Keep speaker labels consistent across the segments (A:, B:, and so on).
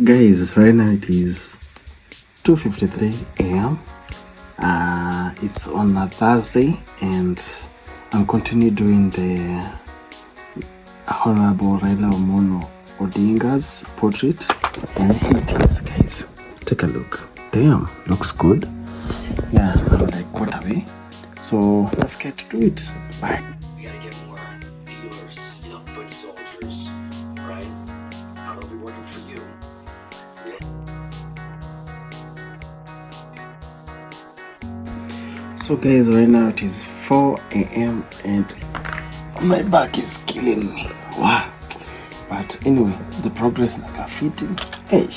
A: Guys, right now it is 2:53 a.m. It's on a Thursday, and I'm continuing doing the Honorable Raila Odinga's portrait, and here it is, guys. Take a look. Damn, looks good. Yeah, I'm like, what away? So let's get to it. Bye.
B: We gotta get more dealers, foot soldiers, right? Now they'll be working for you.
A: So guys, right now it is 4 a.m. and my back is killing me. Wow. But anyway, the progress nakaa fiti. Hey,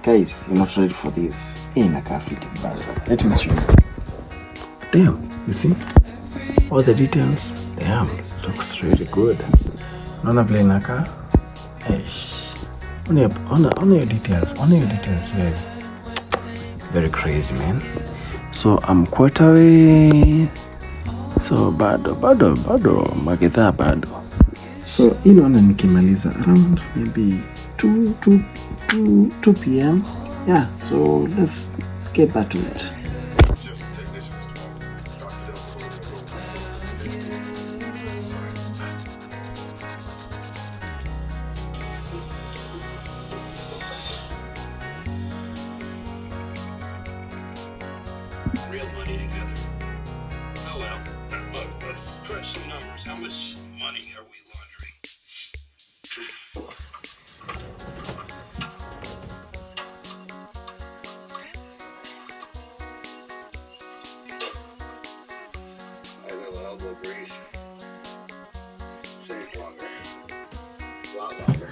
A: guys, you're not ready for this. Hey, nakaa fiti basa. Let me show you. Damn, you see? All the details. Damn, looks really good. Naona vile inakaa. Hey, on your details. Yeah. Very crazy, man. So I'm quite away. So bado magedha bado. So inaona nikimaliza around maybe 2 p.m. Yeah, so let's get back to it.
B: Real money together. Oh well, look, let's crunch some numbers. How much money are we laundering? A little elbow grease. Take longer. A lot longer.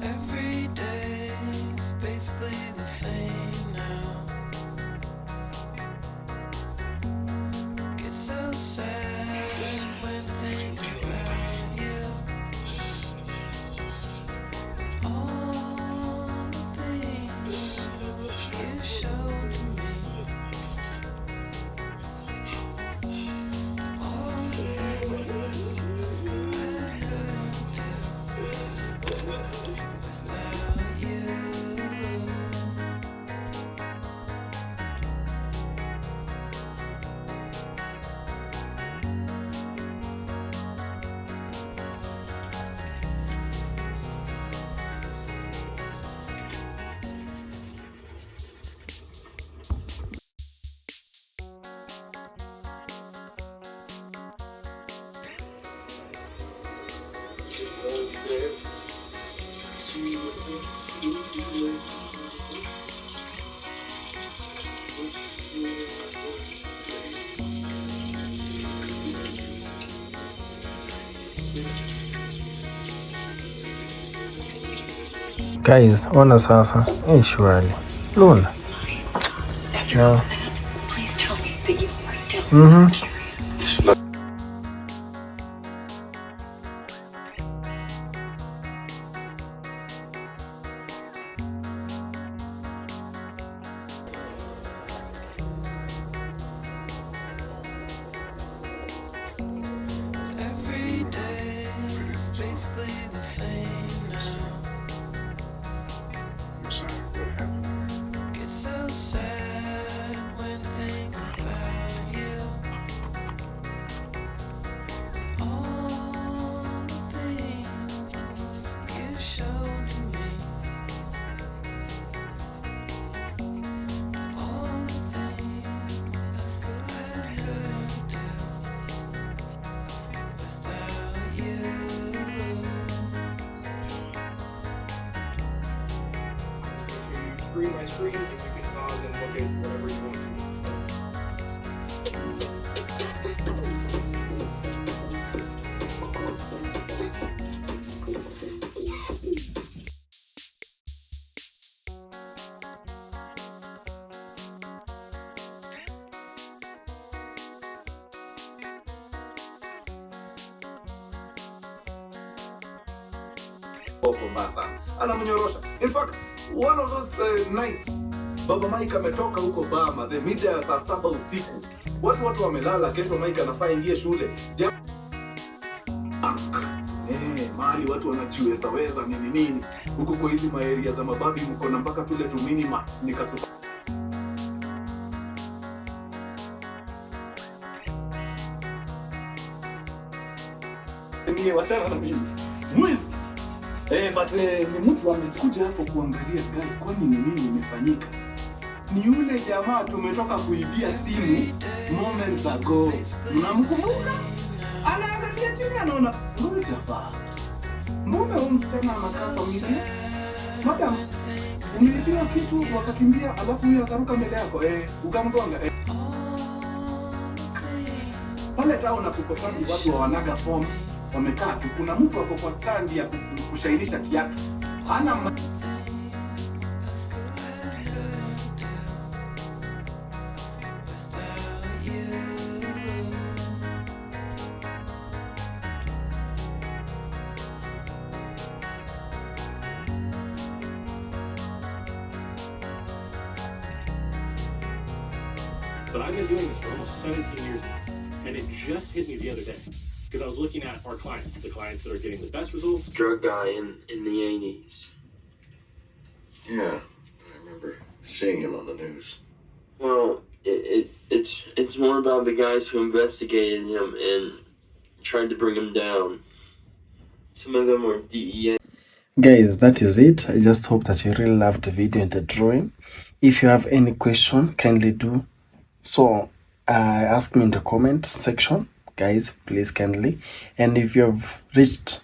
C: Every day is basically the same now. Get so sad when I think about you. All the things you showed to me. All the things I couldn't do without you.
A: Guys, ona sasa. Surely. Luna.
D: After all that, please tell me that you are still curious.
C: Every day is basically the same now.
B: What happened?
C: Get so
B: my screen, and you can pause and look at whatever you want.
E: Mombasa anamnyorosha. In fact, one of those nights Baba Mike ametoka huko Bahama mida ya saa 7 usiku. Watu wamelala, kesho Mike anafaa ingie shule. Mahali watu wanajiweza nini. Huko kwa hizi maeria za mababi mko na mpaka tule tu mini max nikasuka. Ni wachana na mimi. Mwizi. But ni mtu amekuja hapo kuangalia gari, kwani ni nini imefanyika? Ni yule jamaa tumetoka kuibia simu moments ago. Mnamkumbuka? Anaangalia chini anaona ngoja fast. Mbona huyu msichana anakaa familia? Madam, umeibiwa kitu wakakimbia alafu huyo akaruka mbele yako ukamgonga Pale town na kukopani watu wanaga form. Wamekaa tu, kuna mtu wako kwa stand ya kushainisha kiatu. Ana
B: But I've been doing this for almost 17 years now, and it just hit me the other day. Because I was looking at our clients, the clients that are getting the best results.
F: Drug guy in the 80s.
G: Yeah, I remember seeing him on the news.
F: Well, it's more about the guys who investigated him and tried to bring him down. Some of them were DEA.
A: Guys, that is it. I just hope that you really loved the video and the drawing. If you have any question, kindly do so ask me in the comment section, guys, please kindly. And if you have reached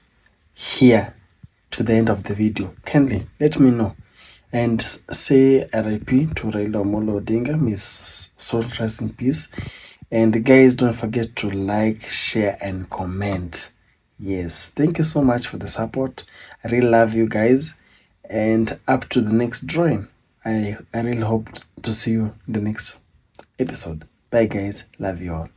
A: here to the end of the video, kindly let me know and say RIP to Raila Odinga. Miss soul rest in peace. And guys, don't forget to like, share and comment. Yes, thank you so much for the support. I really love you guys, and up to the next drawing. I really hope to see you in the next episode. Bye guys, love you all.